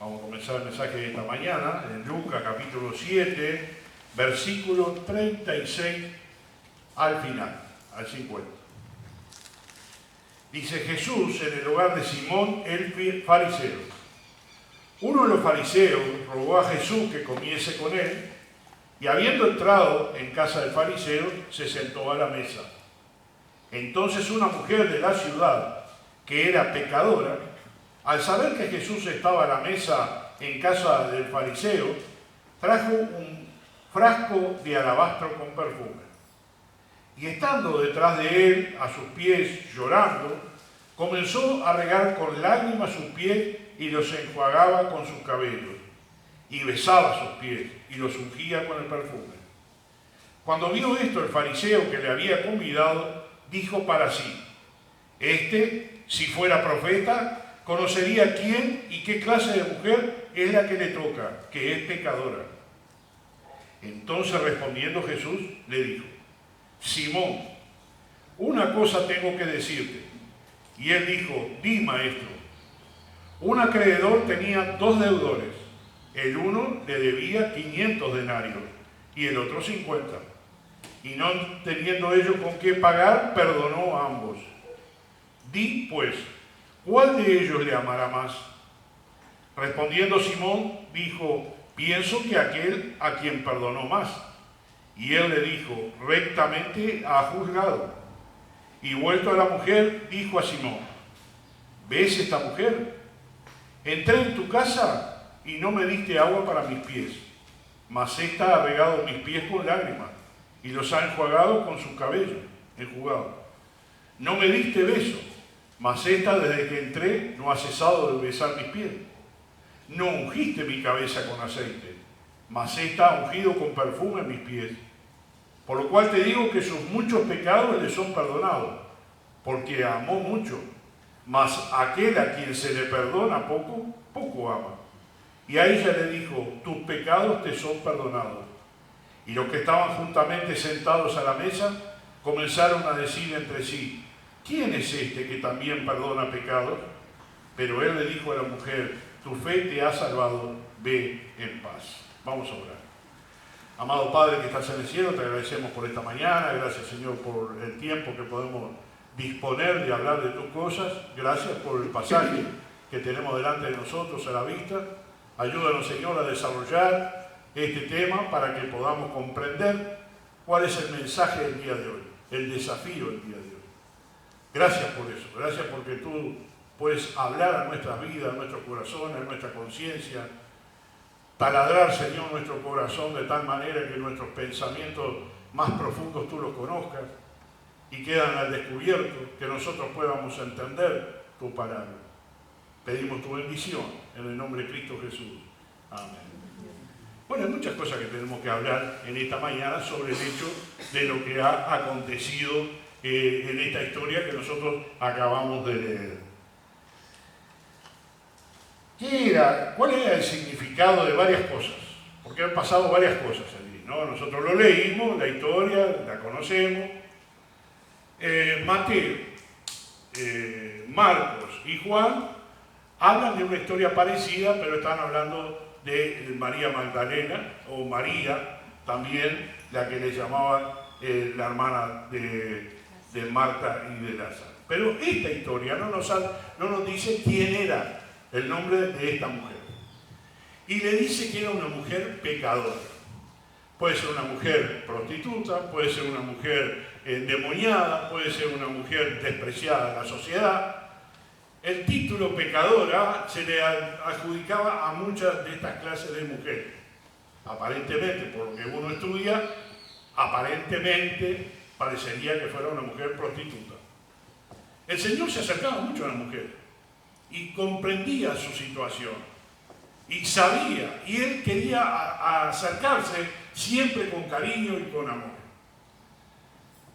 Vamos a comenzar el mensaje de esta mañana en Lucas capítulo 7, versículo 36 al final, al 50. Dice: Jesús en el hogar de Simón el fariseo. Uno de los fariseos rogó a Jesús que comiese con él, y habiendo entrado en casa del fariseo, se sentó a la mesa. Entonces una mujer de la ciudad, que era pecadora, al saber que Jesús estaba a la mesa en casa del fariseo, trajo un frasco de alabastro con perfume. Y estando detrás de él, a sus pies, llorando, comenzó a regar con lágrimas sus pies y los enjuagaba con sus cabellos, y besaba sus pies y los ungía con el perfume. Cuando vio esto el fariseo que le había convidado, dijo para sí: si fuera profeta, conocería quién y qué clase de mujer es la que le toca, que es pecadora. Entonces respondiendo Jesús le dijo: Simón, una cosa tengo que decirte. Y él dijo: di, maestro. Un acreedor tenía 2 deudores. El uno le debía 500 denarios y el otro 50. Y no teniendo ellos con qué pagar, perdonó a ambos. Di, pues, ¿cuál de ellos le amará más? Respondiendo Simón, dijo: pienso que aquel a quien perdonó más. Y él le dijo: rectamente ha juzgado. Y vuelto a la mujer, dijo a Simón: ¿ves esta mujer? Entré en tu casa y no me diste agua para mis pies, mas ésta ha regado mis pies con lágrimas y los ha enjuagado con sus cabellos, enjugado. No me diste beso, mas ésta desde que entré no ha cesado de besar mis pies. No ungiste mi cabeza con aceite, mas ésta ha ungido con perfume mis pies. Por lo cual te digo que sus muchos pecados le son perdonados, porque amó mucho. Mas aquel a quien se le perdona poco, poco ama. Y a ella le dijo: tus pecados te son perdonados. Y los que estaban juntamente sentados a la mesa comenzaron a decir entre sí: ¿quién es este que también perdona pecados? Pero él le dijo a la mujer: tu fe te ha salvado, ve en paz. Vamos a orar. Amado Padre que estás en el cielo, te agradecemos por esta mañana. Gracias, Señor, por el tiempo que podemos disponer de hablar de tus cosas. Gracias por el pasaje que tenemos delante de nosotros a la vista. Ayúdanos, Señor, a desarrollar este tema para que podamos comprender cuál es el mensaje del día de hoy, el desafío del día de hoy. Gracias por eso. Gracias porque tú puedes hablar a nuestras vidas, a nuestros corazones, a nuestra conciencia. Taladrar, Señor, nuestro corazón de tal manera que nuestros pensamientos más profundos tú los conozcas y quedan al descubierto, que nosotros podamos entender tu palabra. Pedimos tu bendición en el nombre de Cristo Jesús. Amén. Bueno, hay muchas cosas que tenemos que hablar en esta mañana sobre el hecho de lo que ha acontecido en esta historia que nosotros acabamos de leer. ¿Cuál era el significado de varias cosas? Porque han pasado varias cosas allí, ¿no? Nosotros lo leímos, la historia, la conocemos. Mateo, Marcos y Juan hablan de una historia parecida, pero están hablando de María Magdalena, o María, también la que le llamaban la hermana de Marta y de Lázaro. Pero esta historia no nos dice quién era el nombre de esta mujer. Y le dice que era una mujer pecadora. Puede ser una mujer prostituta, puede ser una mujer endemoniada, puede ser una mujer despreciada en la sociedad. El título pecadora se le adjudicaba a muchas de estas clases de mujeres. Aparentemente, por lo que uno estudia, aparentemente parecería que fuera una mujer prostituta. El Señor se acercaba mucho a la mujer y comprendía su situación y sabía, y él quería acercarse siempre con cariño y con amor.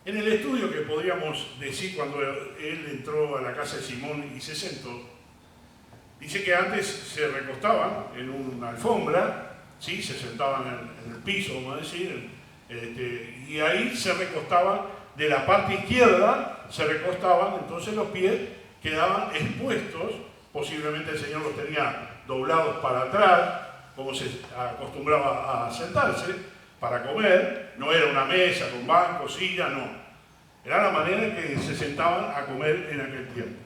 En el estudio que podríamos decir cuando él entró a la casa de Simón y se sentó, dice que antes se recostaban en una alfombra, ¿sí? Se sentaban en el piso, vamos a decir, y ahí se recostaban, de la parte izquierda se recostaban, entonces los pies quedaban expuestos posiblemente el Señor los tenía doblados para atrás, como se acostumbraba a sentarse para comer. No era una mesa con banco, silla, no. Era la manera en que se sentaban a comer en aquel tiempo.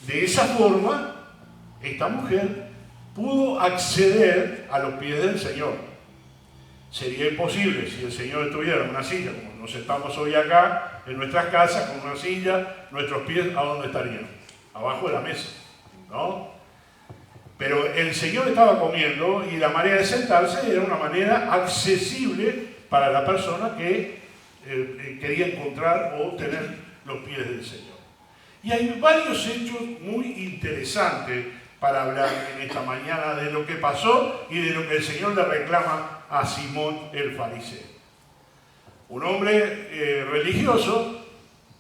De esa forma, esta mujer pudo acceder a los pies del Señor. Sería imposible si el Señor estuviera en una silla, como nos sentamos hoy acá, en nuestras casas, con una silla, nuestros pies, ¿a dónde estarían? Abajo de la mesa, ¿no? Pero el Señor estaba comiendo y la manera de sentarse era una manera accesible para la persona que quería encontrar o tener los pies del Señor. Y hay varios hechos muy interesantes para hablar en esta mañana de lo que pasó y de lo que el Señor le reclama a Simón el fariseo. Un hombre religioso,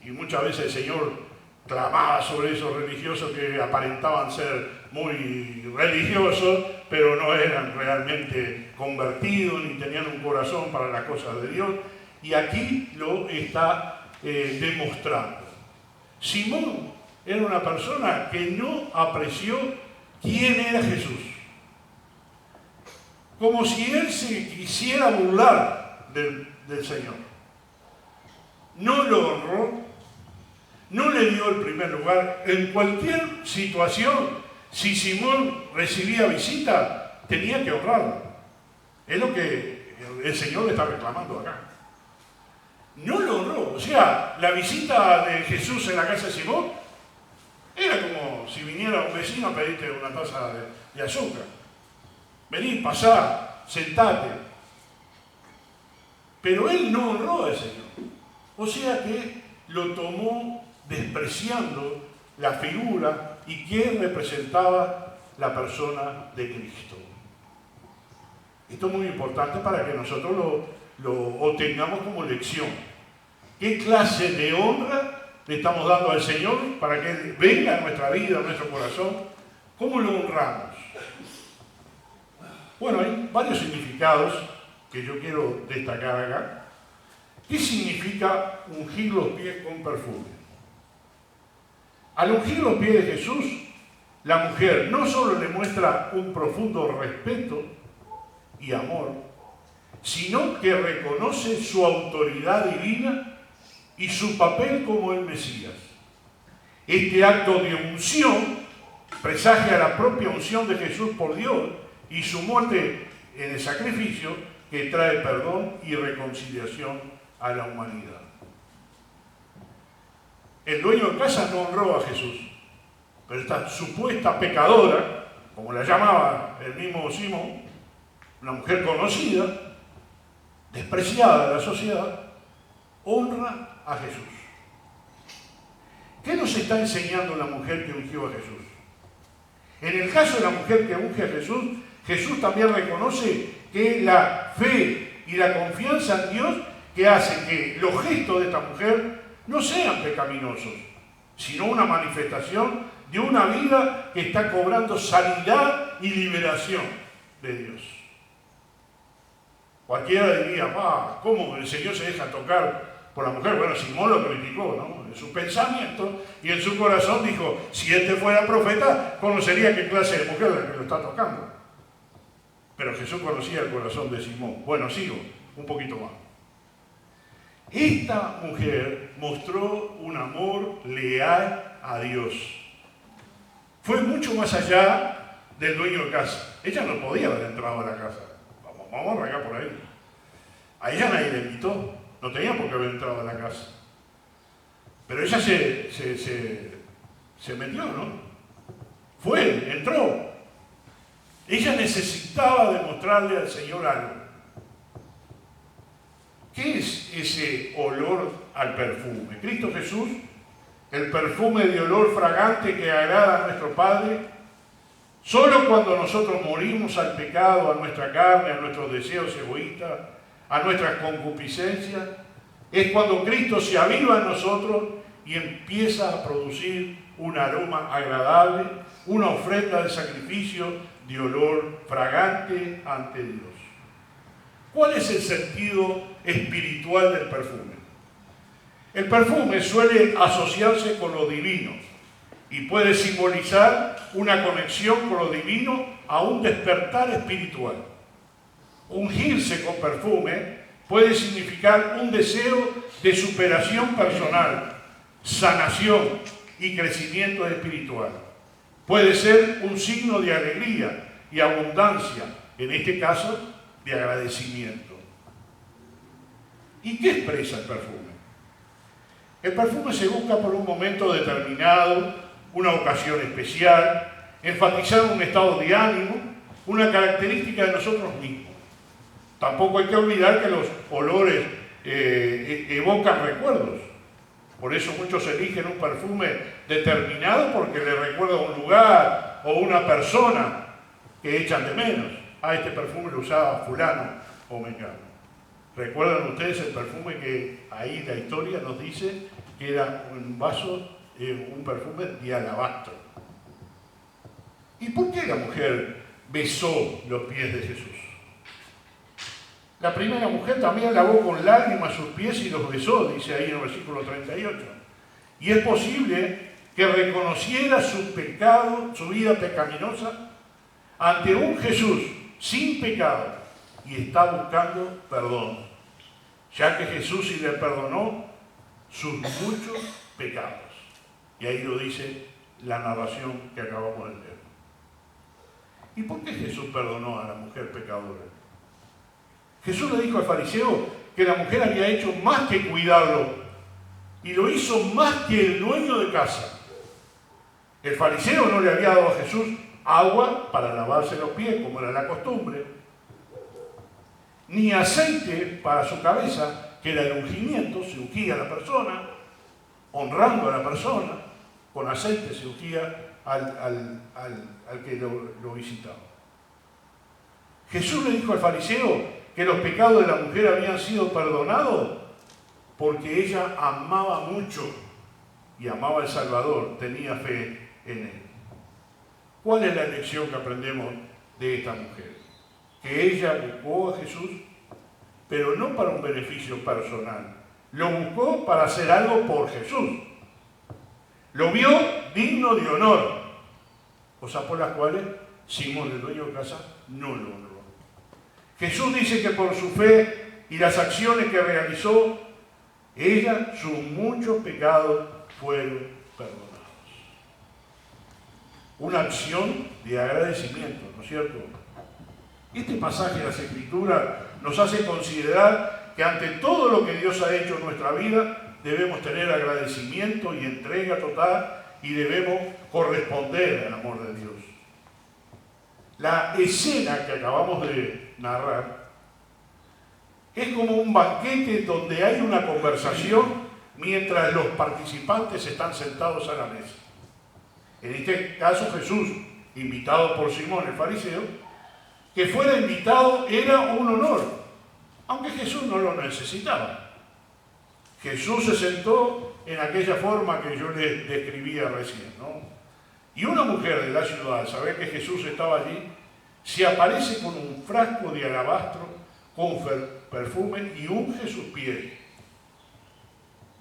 y muchas veces el Señor clamaba sobre esos religiosos que aparentaban ser muy religiosos, pero no eran realmente convertidos ni tenían un corazón para las cosas de Dios. Y aquí lo está demostrando. Simón era una persona que no apreció quién era Jesús. Como si él se quisiera burlar del Señor. No lo honró, no le dio el primer lugar. En cualquier situación, si Simón recibía visita, tenía que honrarlo. Es lo que el Señor le está reclamando acá. No lo honró. O sea, la visita de Jesús en la casa de Simón era como si viniera un vecino a pedirte una taza de azúcar. Vení, pasá, sentate. Pero él no honró al Señor. O sea que lo tomó despreciando la figura y quién representaba la persona de Cristo. Esto es muy importante para que nosotros lo tengamos como lección. ¿Qué clase de honra le estamos dando al Señor para que Él venga a nuestra vida, a nuestro corazón? ¿Cómo lo honramos? Bueno, hay varios significados que yo quiero destacar acá. ¿Qué significa ungir los pies con perfume? Al ungir los pies de Jesús, la mujer no solo le muestra un profundo respeto y amor, sino que reconoce su autoridad divina y su papel como el Mesías. Este acto de unción presagia la propia unción de Jesús por Dios y su muerte en el sacrificio que trae perdón y reconciliación a la humanidad. El dueño de casa no honró a Jesús, pero esta supuesta pecadora, como la llamaba el mismo Simón, una mujer conocida, despreciada de la sociedad, honra a Jesús. ¿Qué nos está enseñando la mujer que ungió a Jesús? En el caso de la mujer que unge a Jesús, Jesús también reconoce que la fe y la confianza en Dios que hacen que los gestos de esta mujer no sean pecaminosos, sino una manifestación de una vida que está cobrando sanidad y liberación de Dios. Cualquiera diría, ¿cómo el Señor se deja tocar por la mujer? Bueno, Simón lo criticó, ¿no? En su pensamiento y en su corazón dijo, si este fuera profeta, conocería qué clase de mujer es la que lo está tocando. Pero Jesús conocía el corazón de Simón. Bueno, sigo un poquito más. Esta mujer mostró un amor leal a Dios. Fue mucho más allá del dueño de casa. Ella no podía haber entrado a la casa. Vamos a arrancar por ahí. A ella nadie le invitó. No tenía por qué haber entrado a la casa. Pero ella se metió, ¿no? Fue, entró. Ella necesitaba demostrarle al Señor algo. ¿Qué es ese olor al perfume? Cristo Jesús, el perfume de olor fragante que agrada a nuestro Padre, solo cuando nosotros morimos al pecado, a nuestra carne, a nuestros deseos egoístas, a nuestras concupiscencias, es cuando Cristo se aviva en nosotros y empieza a producir un aroma agradable, una ofrenda de sacrificio de olor fragante ante Dios. ¿Cuál es el sentido espiritual del perfume? El perfume suele asociarse con lo divino y puede simbolizar una conexión con lo divino a un despertar espiritual. Ungirse con perfume puede significar un deseo de superación personal, sanación y crecimiento espiritual. Puede ser un signo de alegría y abundancia, en este caso, de agradecimiento. ¿Y qué expresa el perfume? El perfume se busca por un momento determinado, una ocasión especial, enfatizar un estado de ánimo, una característica de nosotros mismos. Tampoco hay que olvidar que los olores evocan recuerdos. Por eso muchos eligen un perfume determinado porque le recuerda un lugar o una persona que echan de menos. Este perfume lo usaba fulano o mengano. ¿Recuerdan ustedes el perfume que ahí la historia nos dice que era un vaso, un perfume de alabastro? ¿Y por qué la mujer besó los pies de Jesús? La primera mujer también lavó con lágrimas sus pies y los besó, dice ahí en el versículo 38. Y es posible que reconociera su pecado, su vida pecaminosa, ante un Jesús sin pecado y está buscando perdón, ya que Jesús sí le perdonó sus muchos pecados. Y ahí lo dice la narración que acabamos de leer. ¿Y por qué Jesús perdonó a la mujer pecadora? Jesús le dijo al fariseo que la mujer había hecho más que cuidarlo y lo hizo más que el dueño de casa. El fariseo no le había dado a Jesús agua para lavarse los pies, como era la costumbre, ni aceite para su cabeza, que era el ungimiento, se ungía a la persona, honrando a la persona, con aceite se ungía al que lo visitaba. Jesús le dijo al fariseo que los pecados de la mujer habían sido perdonados porque ella amaba mucho y amaba al Salvador, tenía fe en él. ¿Cuál es la lección que aprendemos de esta mujer? Que ella buscó a Jesús, pero no para un beneficio personal. Lo buscó para hacer algo por Jesús. Lo vio digno de honor, cosas por las cuales Simón, el dueño de casa, no lo honró. Jesús dice que por su fe y las acciones que realizó, ella, sus muchos pecados fueron perdonados. Una acción de agradecimiento, ¿no es cierto? Este pasaje de las Escrituras nos hace considerar que ante todo lo que Dios ha hecho en nuestra vida, debemos tener agradecimiento y entrega total y debemos corresponder al amor de Dios. La escena que acabamos de narrar es como un banquete donde hay una conversación mientras los participantes están sentados a la mesa. En este caso Jesús, invitado por Simón el fariseo, que fuera invitado era un honor, aunque Jesús no lo necesitaba. Jesús se sentó en aquella forma que yo les describía recién, ¿no? Y una mujer de la ciudad, al saber que Jesús estaba allí, se aparece con un frasco de alabastro con perfume y unge sus pies.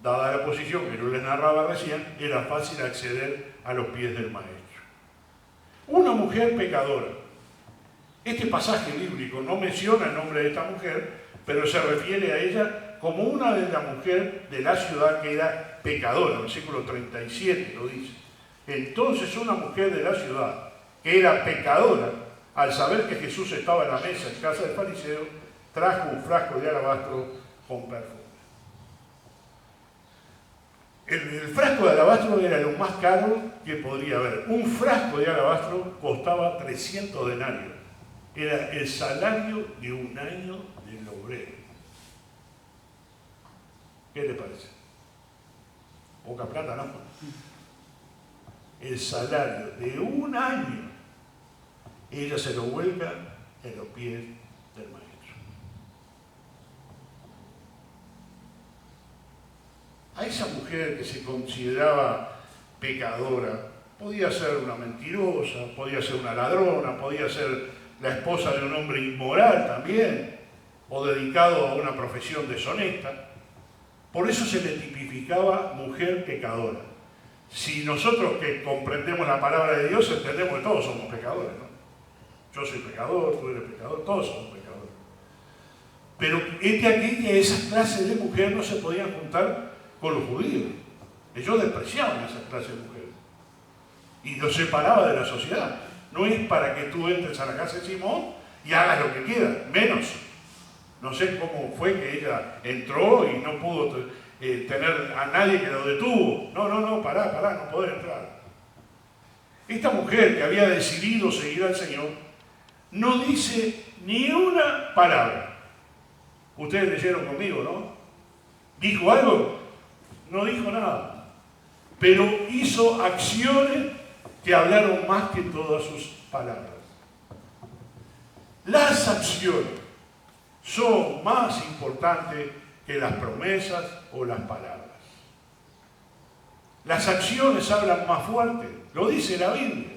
Dada la posición que yo les narraba recién, era fácil acceder a los pies del Maestro. Una mujer pecadora. Este pasaje bíblico no menciona el nombre de esta mujer, pero se refiere a ella como una de las mujeres de la ciudad que era pecadora. El versículo 37 lo dice. Entonces una mujer de la ciudad que era pecadora, al saber que Jesús estaba en la mesa en casa del fariseo, trajo un frasco de alabastro con perfume. El frasco de alabastro era lo más caro que podría haber. Un frasco de alabastro costaba 300 denarios. Era el salario de un año del obrero. ¿Qué le parece? Poca plata, ¿no? El salario de un año. Ella se lo vuelca en los pies del Maestro. A esa mujer que se consideraba pecadora, podía ser una mentirosa, podía ser una ladrona, podía ser la esposa de un hombre inmoral también, o dedicado a una profesión deshonesta. Por eso se le tipificaba mujer pecadora. Si nosotros que comprendemos la palabra de Dios, entendemos que todos somos pecadores, ¿no? Yo soy pecador, tú eres pecador, todos somos pecadores. Pero aquí que esas clases de mujeres no se podían juntar con los judíos. Ellos despreciaban esas clases de mujeres. Y los separaba de la sociedad. No es para que tú entres a la casa de Simón y hagas lo que quieras, menos. No sé cómo fue que ella entró y no pudo tener a nadie que lo detuvo. No, pará, no podés entrar. Esta mujer que había decidido seguir al Señor no dice ni una palabra. Ustedes leyeron conmigo, ¿no? ¿Dijo algo? No dijo nada. Pero hizo acciones que hablaron más que todas sus palabras. Las acciones son más importantes que las promesas o las palabras. Las acciones hablan más fuerte, lo dice la Biblia.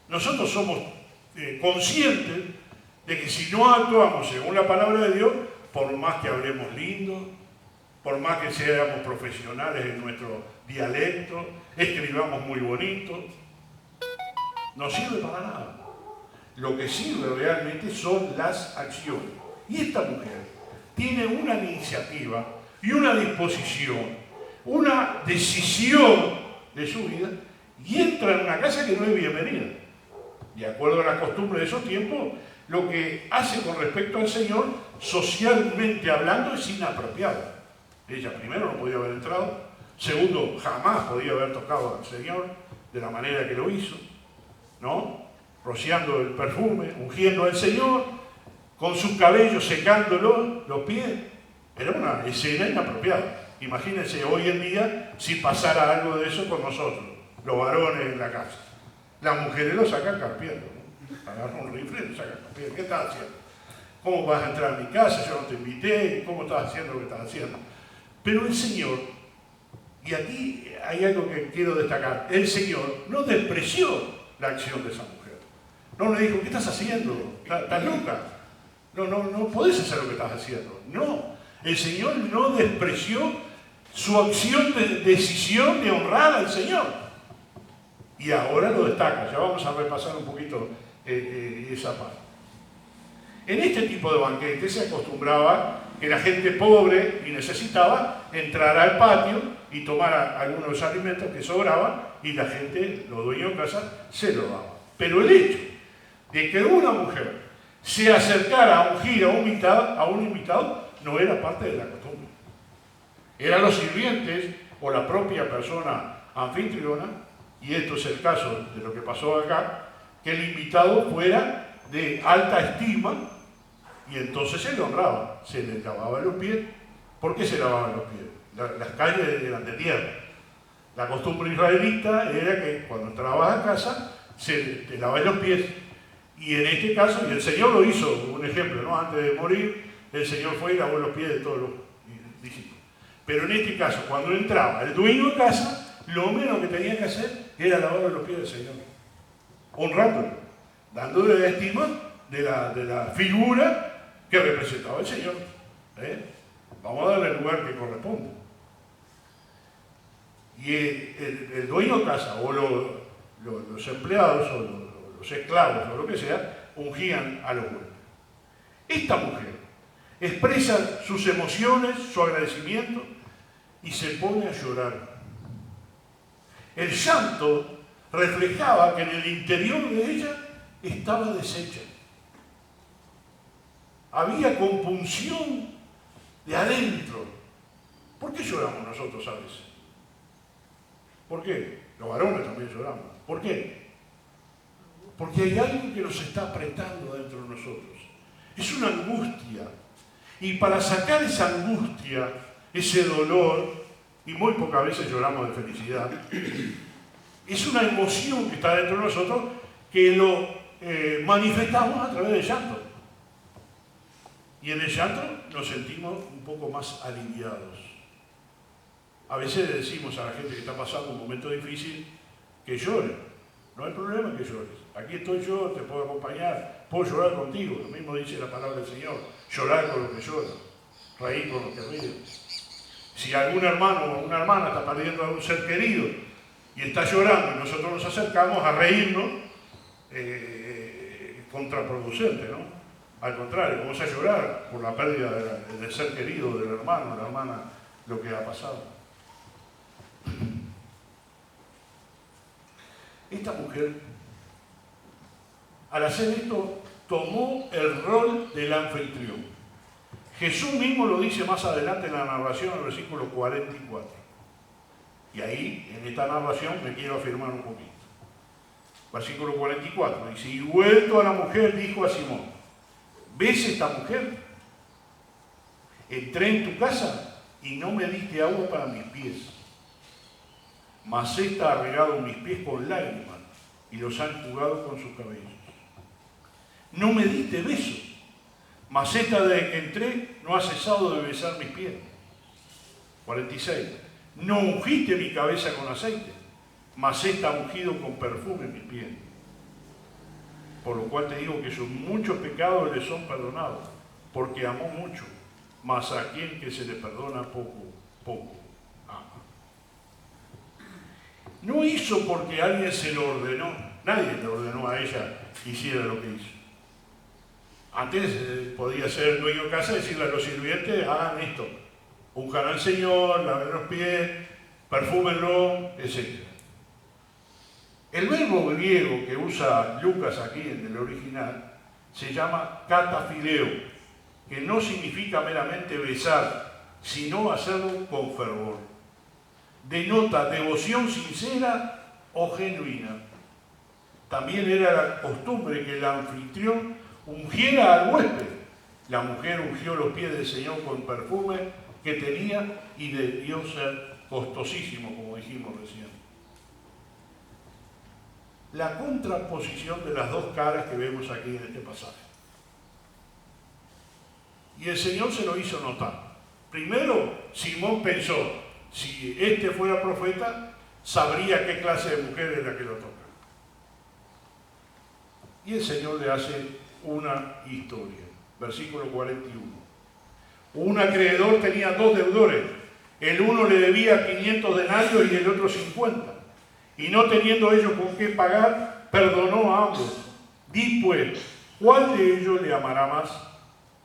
Nosotros somos conscientes de que si no actuamos según la palabra de Dios, por más que hablemos lindo, por más que seamos profesionales en nuestro dialecto, escribamos muy bonito, no sirve para nada. Lo que sirve realmente son las acciones. Y esta mujer tiene una iniciativa y una disposición, una decisión de su vida, y entra en una casa que no es bienvenida. De acuerdo a la costumbre de esos tiempos, lo que hace con respecto al Señor, socialmente hablando, es inapropiado. Ella primero no podía haber entrado, segundo, jamás podía haber tocado al Señor de la manera que lo hizo, ¿no? Rociando el perfume, ungiendo al Señor, con su cabello secándolo los pies. Era una escena inapropiada. Imagínense hoy en día si pasara algo de eso con nosotros, los varones en la casa. Las mujeres lo sacan carpiendo, ¿no? Agarran un rifle y lo sacan carpiendo. ¿Qué estás haciendo? ¿Cómo vas a entrar a mi casa? Yo no te invité. ¿Cómo estás haciendo lo que estás haciendo? Pero el Señor, y aquí hay algo que quiero destacar, el Señor no despreció la acción de esa mujer. No le dijo, ¿qué estás haciendo? ¿Estás loca? No podés hacer lo que estás haciendo. No, el Señor no despreció su acción de decisión de honrar al Señor. Y ahora lo destaca. Ya vamos a repasar un poquito esa parte. En este tipo de banquetes se acostumbraba que la gente pobre y necesitada entrara al patio y tomara algunos de los alimentos que sobraban y la gente, los dueños de casa, se lo daban. Pero el hecho de que una mujer se acercara a ungir a un invitado no era parte de la costumbre. Eran los sirvientes o la propia persona anfitriona, y esto es el caso de lo que pasó acá, que el invitado fuera de alta estima y entonces se le honraba, se le lavaban los pies. ¿Por qué se lavaban los pies? Las calles eran de tierra. La costumbre israelita era que cuando entrabas a casa te lavaban los pies. Y en este caso, y el Señor lo hizo, un ejemplo, ¿no? Antes de morir, el Señor fue y lavó los pies de todos los discípulos. Pero en este caso, cuando entraba el dueño de casa, lo menos que tenía que hacer era lavar los pies del Señor, honrándolo, dándole la estima de la figura que representaba el Señor. Vamos a darle el lugar que corresponde. Y el dueño de casa, o los empleados, o los esclavos, o lo que sea, ungían a los huéspedes. Esta mujer expresa sus emociones, su agradecimiento, y se pone a llorar. El llanto reflejaba que en el interior de ella estaba deshecha. Había compunción de adentro. ¿Por qué lloramos nosotros a veces? ¿Por qué? Los varones también lloramos. ¿Por qué? Porque hay algo que nos está apretando dentro de nosotros. Es una angustia. Y para sacar esa angustia, ese dolor, y muy pocas veces lloramos de felicidad, es una emoción que está dentro de nosotros que lo manifestamos a través del llanto. Y en el llanto nos sentimos un poco más aliviados. A veces le decimos a la gente que está pasando un momento difícil que llore. No hay problema que llores. Aquí estoy yo, te puedo acompañar, puedo llorar contigo. Lo mismo dice la palabra del Señor. Llorar con los que lloran, reír con los que ríen. Si algún hermano o una hermana está perdiendo a un ser querido y está llorando y nosotros nos acercamos a reírnos, contraproducente, ¿no? Al contrario, vamos a llorar por la pérdida del ser querido, del hermano, de la hermana, lo que ha pasado. Esta mujer, al hacer esto, tomó el rol del anfitrión. Jesús mismo lo dice más adelante en la narración, en el versículo 44. Y ahí, en esta narración, me quiero afirmar un poquito. Versículo 44. Dice, y vuelto a la mujer, dijo a Simón, ¿ves esta mujer? Entré en tu casa y no me diste agua para mis pies. Mas esta ha regado mis pies con lágrimas y los ha enjugado con sus cabellos. No me diste beso, mas esta desde que entré no ha cesado de besar mis pies. 46. No ungiste mi cabeza con aceite, mas esta ha ungido con perfume mis pies. Por lo cual te digo que sus muchos pecados le son perdonados, porque amó mucho, mas a quien que se le perdona poco, poco ama. No hizo porque alguien se lo ordenó, nadie le ordenó a ella que hiciera lo que hizo. Antes podía ser el dueño de casa y decirle a los sirvientes, hagan esto, unjan al Señor, laven los pies, perfúmenlo, etc. El verbo griego que usa Lucas aquí en el original se llama katafileo, que no significa meramente besar, sino hacerlo con fervor. Denota devoción sincera o genuina. También era la costumbre que el anfitrión ungiera al huésped. La mujer ungió los pies del Señor con perfume que tenía y debió ser costosísimo, como dijimos recién. La contraposición de las dos caras que vemos aquí en este pasaje. Y el Señor se lo hizo notar. Primero, Simón pensó, si este fuera profeta, sabría qué clase de mujer es la que lo toca. Y el Señor le hace una historia. Versículo 41. Un acreedor tenía dos deudores. El uno le debía 500 denarios y el otro 50. Y no teniendo ellos con qué pagar, perdonó a ambos. Di pues, ¿cuál de ellos le amará más?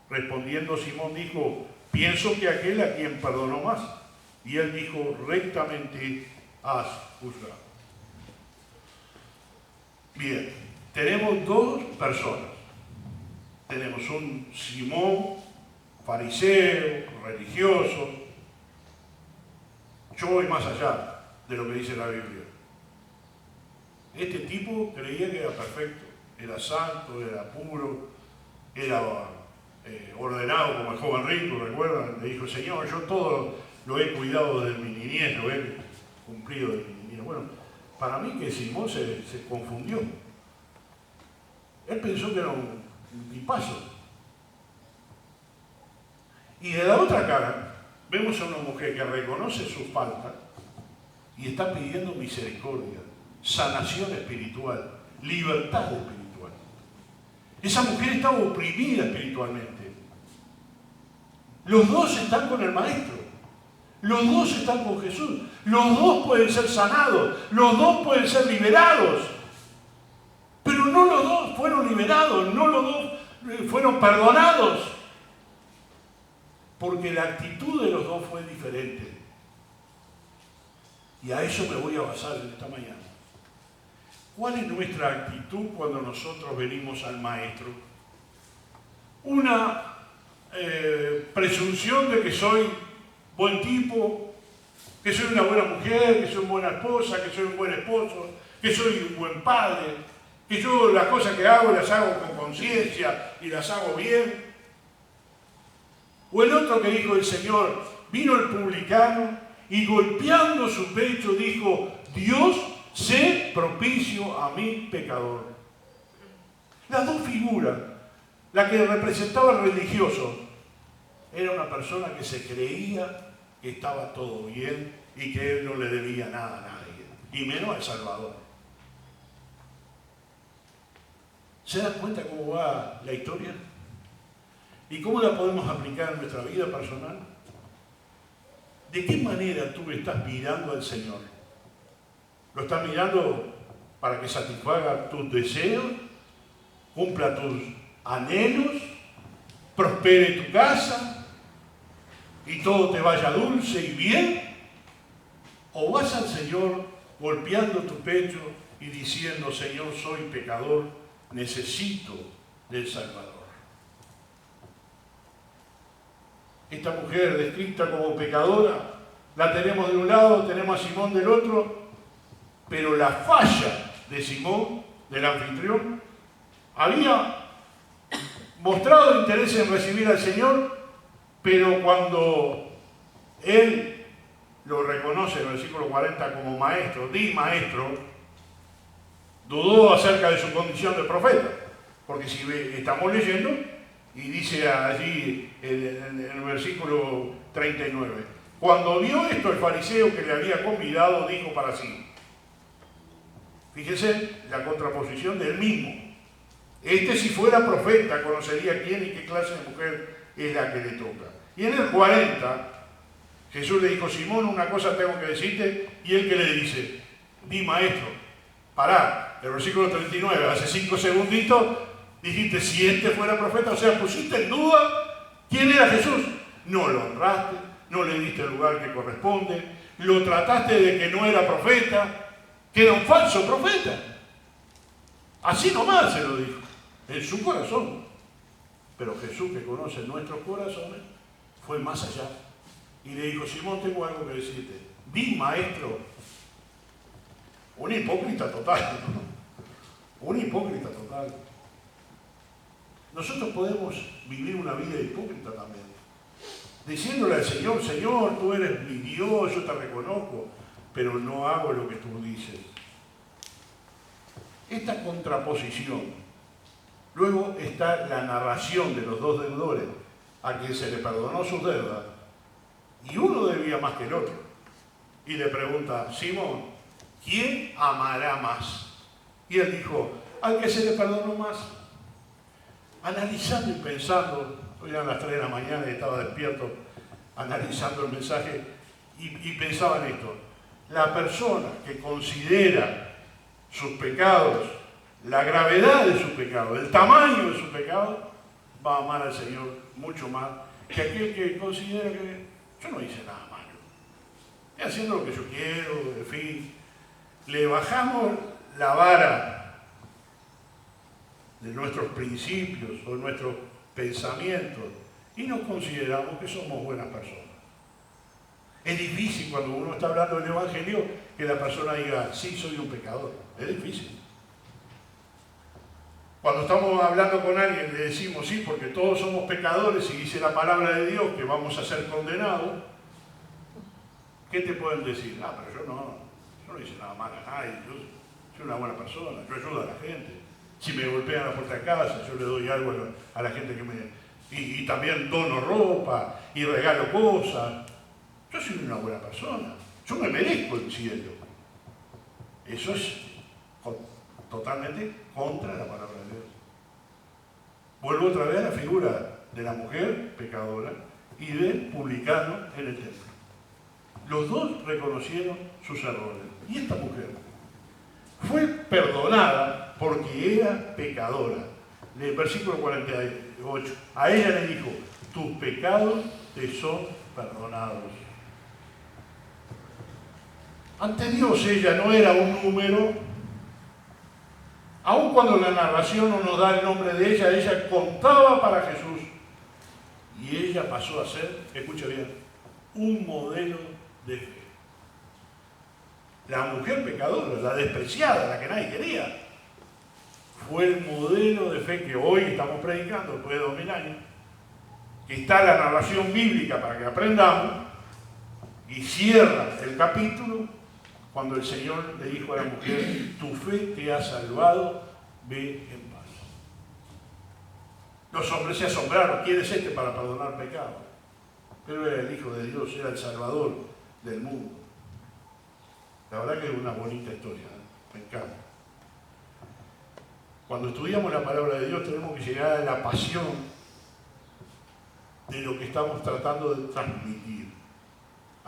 Respondiendo Simón dijo, pienso que aquel a quien perdonó más. Y él dijo, rectamente has juzgado. Bien, tenemos dos personas. Tenemos un Simón, fariseo, religioso. Yo voy más allá de lo que dice la Biblia. Este tipo creía que era perfecto, era santo, era puro, era ordenado como el joven rico, ¿recuerdan? Le dijo, Señor, yo todo lo he cuidado desde mi niñez, lo he cumplido desde mi niñez. Bueno, para mí que Simón se confundió. Él pensó que era un tipazo. Y de la otra cara, vemos a una mujer que reconoce su falta y está pidiendo misericordia, sanación espiritual, libertad espiritual. Esa mujer estaba oprimida espiritualmente. Los dos están con el Maestro. Los dos están con Jesús. Los dos pueden ser sanados. Los dos pueden ser liberados. Pero no los dos fueron liberados. No los dos fueron perdonados. Porque la actitud de los dos fue diferente. Y a eso me voy a basar en esta mañana. ¿Cuál es nuestra actitud cuando nosotros venimos al Maestro? Una presunción de que soy buen tipo, que soy una buena mujer, que soy una buena esposa, que soy un buen esposo, que soy un buen padre, que yo las cosas que hago las hago con conciencia y las hago bien. O el otro que dijo el Señor, vino el publicano y golpeando su pecho dijo, Dios, sé propicio a mi pecador. Las dos figuras, la que representaba al religioso, era una persona que se creía que estaba todo bien y que él no le debía nada a nadie, y menos al Salvador. ¿Se dan cuenta cómo va la historia? ¿Y cómo la podemos aplicar en nuestra vida personal? ¿De qué manera tú estás mirando al Señor? ¿Lo estás mirando para que satisfaga tus deseos, cumpla tus anhelos, prospere tu casa y todo te vaya dulce y bien? ¿O vas al Señor golpeando tu pecho y diciendo, Señor, soy pecador, necesito del Salvador? Esta mujer descrita como pecadora, la tenemos de un lado, tenemos a Simón del otro, pero la falla de Simón, del anfitrión, había mostrado interés en recibir al Señor, pero cuando él lo reconoce en el versículo 40 como maestro, di maestro, dudó acerca de su condición de profeta, porque si estamos leyendo, y dice allí en el versículo 39, cuando vio esto el fariseo que le había convidado, dijo para sí, fíjese la contraposición del mismo, este si fuera profeta conocería quién y qué clase de mujer es la que le toca. Y en el 40, Jesús le dijo, Simón, una cosa tengo que decirte, y él que le dice, di maestro, pará, el versículo 39, hace 5 segunditos, dijiste, si este fuera profeta, o sea, pusiste en duda quién era Jesús. No lo honraste, no le diste el lugar que corresponde, lo trataste de que no era profeta, que era un falso profeta. Así nomás se lo dijo, en su corazón. Pero Jesús, que conoce nuestros corazones, fue más allá. Y le dijo, Simón, tengo algo que decirte. Di maestro. Un hipócrita total. Un hipócrita total. Nosotros podemos vivir una vida hipócrita también. Diciéndole al Señor, Señor, tú eres mi Dios, yo te reconozco, pero no hago lo que tú dices. Esta contraposición. Luego está la narración de los dos deudores, a quien se le perdonó sus deudas, y uno debía más que el otro. Y le pregunta, Simón, ¿quién amará más? Y él dijo, al que se le perdonó más. Analizando y pensando, hoy eran las 3 de la mañana y estaba despierto, analizando el mensaje, y pensaba en esto. La persona que considera sus pecados, la gravedad de su pecado, el tamaño de su pecado, va a amar al Señor mucho más que aquel que considera que yo no hice nada malo. Estoy haciendo lo que yo quiero, en fin. Le bajamos la vara de nuestros principios o nuestros pensamientos y nos consideramos que somos buenas personas. Es difícil cuando uno está hablando del Evangelio que la persona diga, sí, soy un pecador. Es difícil. Cuando estamos hablando con alguien le decimos, sí, porque todos somos pecadores y dice la palabra de Dios que vamos a ser condenados, ¿qué te pueden decir? Ah, pero yo no hice nada malo a nadie, yo soy una buena persona, yo ayudo a la gente. Si me golpean a la puerta de casa, yo le doy algo a la gente que me... Y también dono ropa y regalo cosas. Yo soy una buena persona, yo me merezco el cielo. Eso es totalmente contra la palabra de Dios. Vuelvo otra vez a la figura de la mujer pecadora y del publicano en el templo. Los dos reconocieron sus errores. Y esta mujer fue perdonada porque era pecadora. En el versículo 48, a ella le dijo, tus pecados te son perdonados. Ante Dios ella no era un número. Aun cuando la narración no nos da el nombre de ella, ella contaba para Jesús. Y ella pasó a ser, escuche bien, un modelo de fe. La mujer pecadora, la despreciada, la que nadie quería, fue el modelo de fe que hoy estamos predicando después de 2000 años, que está en la narración bíblica para que aprendamos, y cierra el capítulo cuando el Señor le dijo a la mujer, tu fe te ha salvado, ve en paz. Los hombres se asombraron, ¿quién es este para perdonar pecados? Pero era el Hijo de Dios, era el Salvador del mundo. La verdad que es una bonita historia, me encanta. Cuando estudiamos la palabra de Dios tenemos que llegar a la pasión de lo que estamos tratando de transmitir.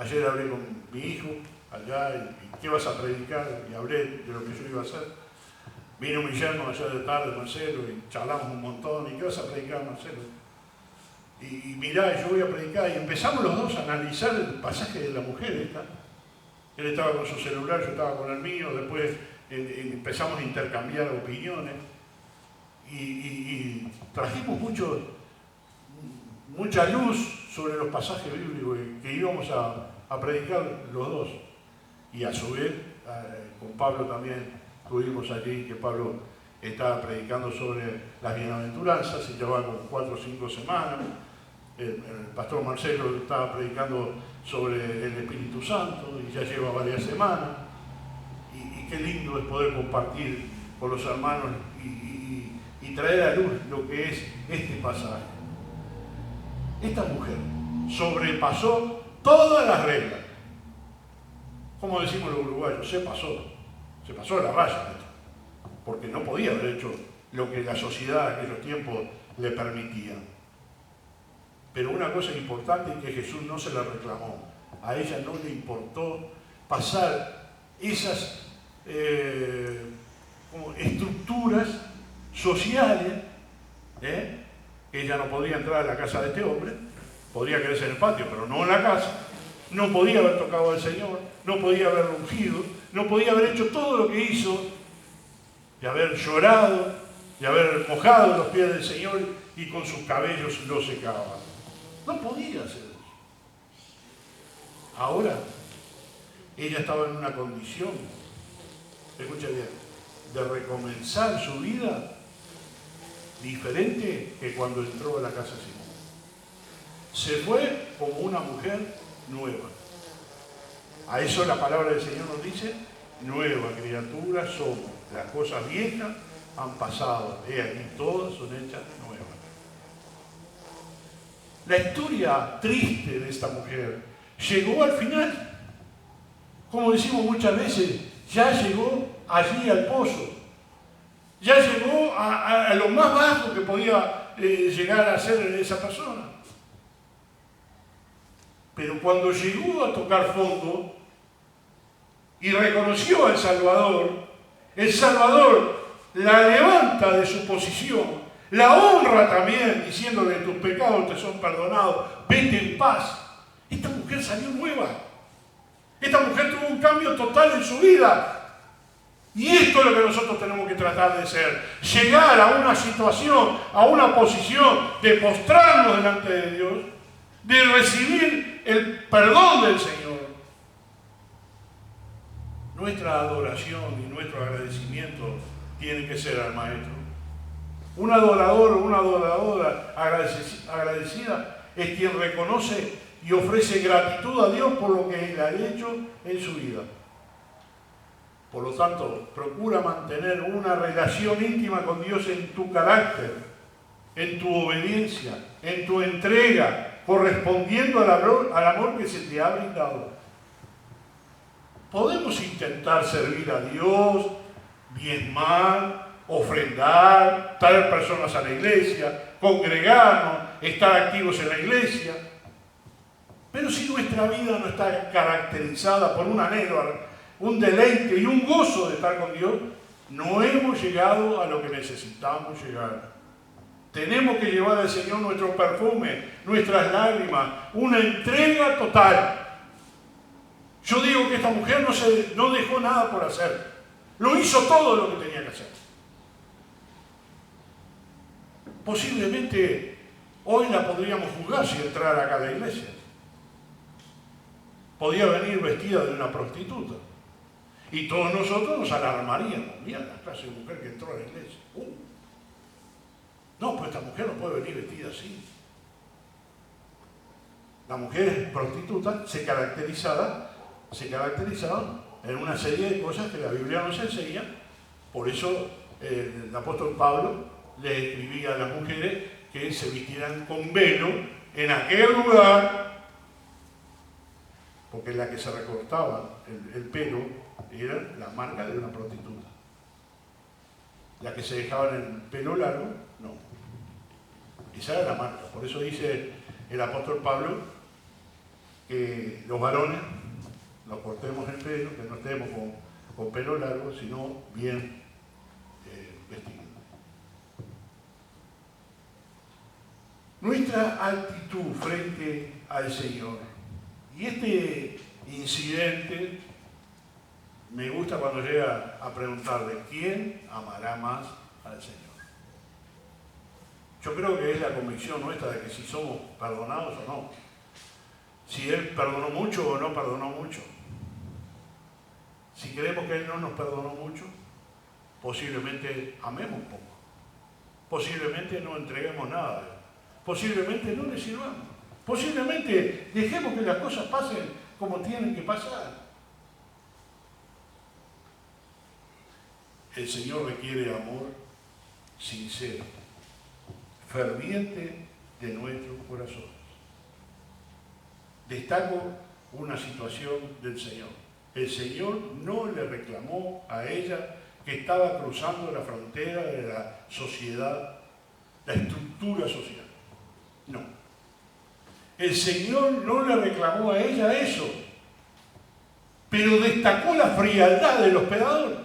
Ayer hablé con mi hijo allá y ¿qué vas a predicar? Y hablé de lo que yo iba a hacer. Vino mi yerno ayer de tarde, Marcelo, y charlamos un montón. ¿Y qué vas a predicar, Marcelo? Y mirá, yo voy a predicar. Y empezamos los dos a analizar el pasaje de la mujer esta. Él estaba con su celular, yo estaba con el mío. Después empezamos a intercambiar opiniones. Y trajimos mucha luz sobre los pasajes bíblicos que íbamos a predicar los dos. Y a su vez, con Pablo también tuvimos allí que Pablo estaba predicando sobre las bienaventuranzas y llevaba como 4 o 5 semanas. El pastor Marcelo estaba predicando sobre el Espíritu Santo y ya lleva varias semanas. Y qué lindo es poder compartir con los hermanos y traer a luz lo que es este pasaje. Esta mujer sobrepasó todas las reglas. Como decimos los uruguayos, se pasó de la raya, porque no podía haber hecho lo que la sociedad en aquellos tiempos le permitía. Pero una cosa importante es que Jesús no se la reclamó. A ella no le importó pasar esas como estructuras sociales. Ella no podía entrar a la casa de este hombre, podría quedarse en el patio, pero no en la casa. No podía haber tocado al Señor, no podía haberlo ungido, no podía haber hecho todo lo que hizo, de haber llorado, de haber mojado los pies del Señor y con sus cabellos lo secaba. No podía hacer eso. Ahora, ella estaba en una condición, escucha bien, de recomenzar su vida diferente que cuando entró a la casa de Simón. Se fue como una mujer nueva. A eso la palabra del Señor nos dice, nueva criatura somos. Las cosas viejas han pasado. He aquí, todas son hechas nuevas. La historia triste de esta mujer llegó al final. Como decimos muchas veces, ya llegó allí al pozo. Ya llegó a lo más bajo que podía llegar a ser esa persona. Pero cuando llegó a tocar fondo y reconoció al Salvador, el Salvador la levanta de su posición, la honra también, diciéndole: tus pecados te son perdonados, vete en paz. Esta mujer salió nueva. Esta mujer tuvo un cambio total en su vida. Y esto es lo que nosotros tenemos que tratar de ser. Llegar a una situación, a una posición de postrarnos delante de Dios, de recibir el perdón del Señor. Nuestra adoración y nuestro agradecimiento tiene que ser al Maestro. Un adorador o una adoradora agradecida es quien reconoce y ofrece gratitud a Dios por lo que Él ha hecho en su vida. Por lo tanto, procura mantener una relación íntima con Dios en tu carácter, en tu obediencia, en tu entrega, correspondiendo al amor que se te ha brindado. Podemos intentar servir a Dios, diezmar, ofrendar, traer personas a la iglesia, congregarnos, estar activos en la iglesia. Pero si nuestra vida no está caracterizada por un anhelo, un deleite y un gozo de estar con Dios, no hemos llegado a lo que necesitamos llegar. Tenemos que llevar al Señor nuestro perfume, nuestras lágrimas, una entrega total. Yo digo que esta mujer no dejó nada por hacer. Lo hizo todo lo que tenía que hacer. Posiblemente hoy la podríamos juzgar si entrara acá a la iglesia. Podía venir vestida de una prostituta. Y todos nosotros nos alarmaríamos. Mira la clase de mujer que entró a la iglesia. No, pues esta mujer no puede venir vestida así. Las mujeres prostitutas se caracterizaban en una serie de cosas que la Biblia nos enseña. Por eso el apóstol Pablo le escribía a las mujeres que se vistieran con velo en aquel lugar, porque la que se recortaba el pelo era la marca de una prostituta. La que se dejaban el pelo largo, no. Esa era la marca. Por eso dice el apóstol Pablo que los varones nos cortemos el pelo, que no estemos con pelo largo, sino bien vestidos. Nuestra actitud frente al Señor. Y este incidente me gusta cuando llega a preguntarle, ¿quién amará más al Señor? Yo creo que es la convicción nuestra de que si somos perdonados o no. Si Él perdonó mucho o no perdonó mucho. Si creemos que Él no nos perdonó mucho, posiblemente amemos poco. Posiblemente no entreguemos nada. Posiblemente no le sirvamos. Posiblemente dejemos que las cosas pasen como tienen que pasar. El Señor requiere amor sincero, ferviente de nuestros corazones. Destaco una situación del Señor. El Señor no le reclamó a ella que estaba cruzando la frontera de la sociedad, la estructura social. No. El Señor no le reclamó a ella eso, pero destacó la frialdad del hospedador.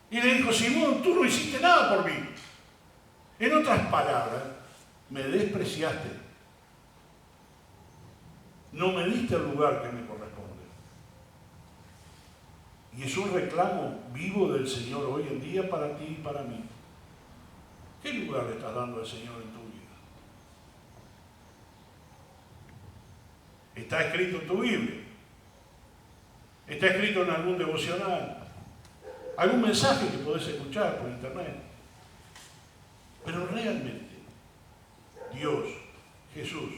Y le dijo, Simón, tú no hiciste nada por mí. En otras palabras, me despreciaste. No me diste el lugar que me corresponde. Y es un reclamo vivo del Señor hoy en día para ti y para mí. ¿Qué lugar le estás dando al Señor en tu vida? Está escrito en tu Biblia. Está escrito en algún devocional. Algún mensaje que podés escuchar por internet. Pero realmente, Dios, Jesús,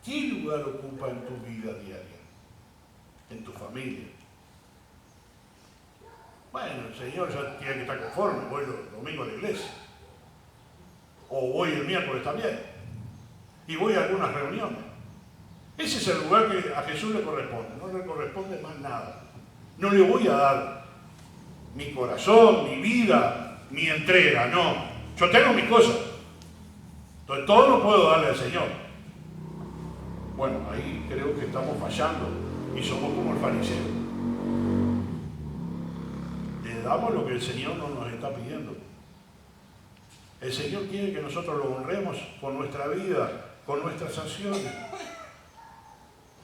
¿qué lugar ocupa en tu vida diaria? En tu familia. Bueno, el Señor ya tiene que estar conforme, voy los domingos a la iglesia. O voy el miércoles también. Y voy a algunas reuniones. Ese es el lugar que a Jesús le corresponde. No le corresponde más nada. No le voy a dar mi corazón, mi vida, mi entrega, no. Yo tengo mis cosas. Entonces todo lo puedo darle al Señor. Bueno, ahí creo que estamos fallando y somos como el fariseo. Le damos lo que el Señor no nos está pidiendo. El Señor quiere que nosotros lo honremos con nuestra vida, con nuestras acciones.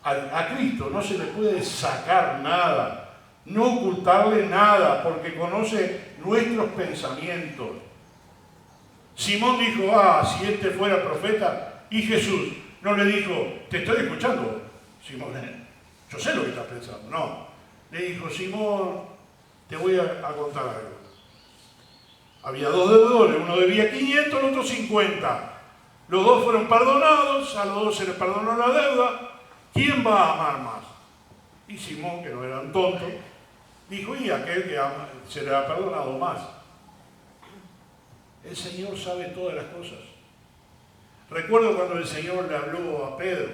A Cristo no se le puede sacar nada. No ocultarle nada, porque conoce nuestros pensamientos. Simón dijo, si este fuera profeta, y Jesús no le dijo, te estoy escuchando, Simón, yo sé lo que estás pensando. No, le dijo, Simón, te voy a contar algo. Había dos deudores, uno debía 500, el otro 50. Los dos fueron perdonados, a los dos se les perdonó la deuda. ¿Quién va a amar más? Y Simón, que no era un tonto, dijo, y aquel que ama, se le ha perdonado más. El Señor sabe todas las cosas. Recuerdo cuando el Señor le habló a Pedro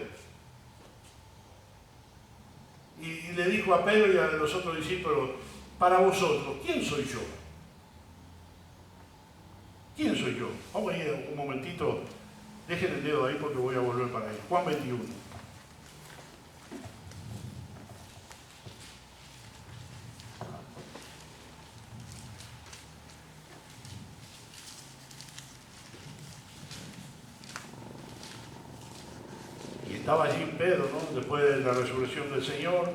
y le dijo a Pedro y a los otros discípulos, para vosotros, ¿quién soy yo? ¿Quién soy yo? Vamos a ir un momentito, dejen el dedo ahí porque voy a volver para ahí. Juan 21. Estaba allí Pedro, ¿no? Después de la resurrección del Señor,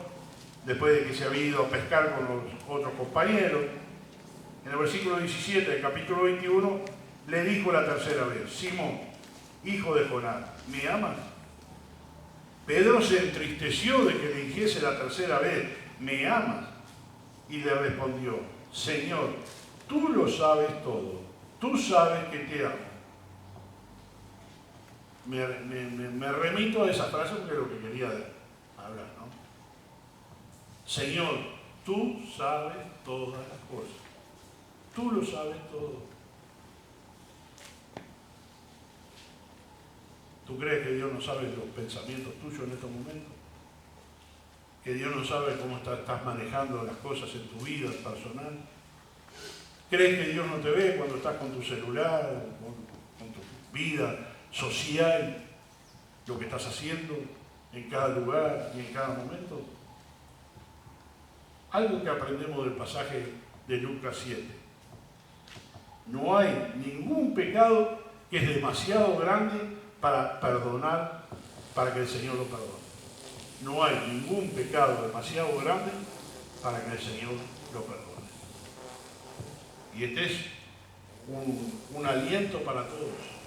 después de que se había ido a pescar con los otros compañeros. En el versículo 17 del capítulo 21, le dijo la tercera vez, Simón, hijo de Jonás, ¿me amas? Pedro se entristeció de que le dijese la tercera vez, ¿me amas? Y le respondió, Señor, tú lo sabes todo, tú sabes que te amo. Me remito a esa frase porque es lo que quería hablar, ¿no? Señor, tú sabes todas las cosas. Tú lo sabes todo. ¿Tú crees que Dios no sabe los pensamientos tuyos en estos momentos? ¿Que Dios no sabe cómo estás manejando las cosas en tu vida personal? ¿Crees que Dios no te ve cuando estás con tu celular, con tu vida social? lo que estás haciendo en cada lugar y en cada momento? Algo que aprendemos del pasaje de Lucas 7. No hay ningún pecado que es demasiado grande para perdonar, para que el Señor lo perdone. No hay ningún pecado demasiado grande para que el Señor lo perdone. Y este es un aliento para todos.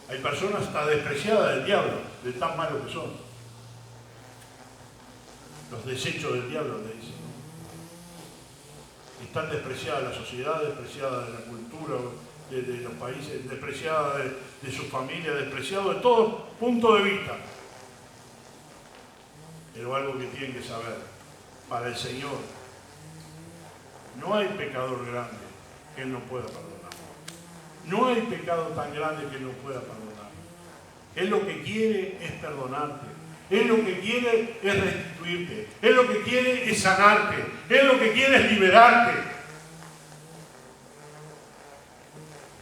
Hay personas hasta despreciadas del diablo, de tan malos que son. Los desechos del diablo, le dicen. Están despreciadas la sociedad, despreciada de la cultura de los países, despreciada de su familia, despreciado de todo punto de vista. Pero algo que tienen que saber, para el Señor, no hay pecador grande que Él no pueda perdonar. No hay pecado tan grande que Él no pueda perdonar. Él lo que quiere es perdonarte. Él lo que quiere es restituirte. Él lo que quiere es sanarte. Él lo que quiere es liberarte.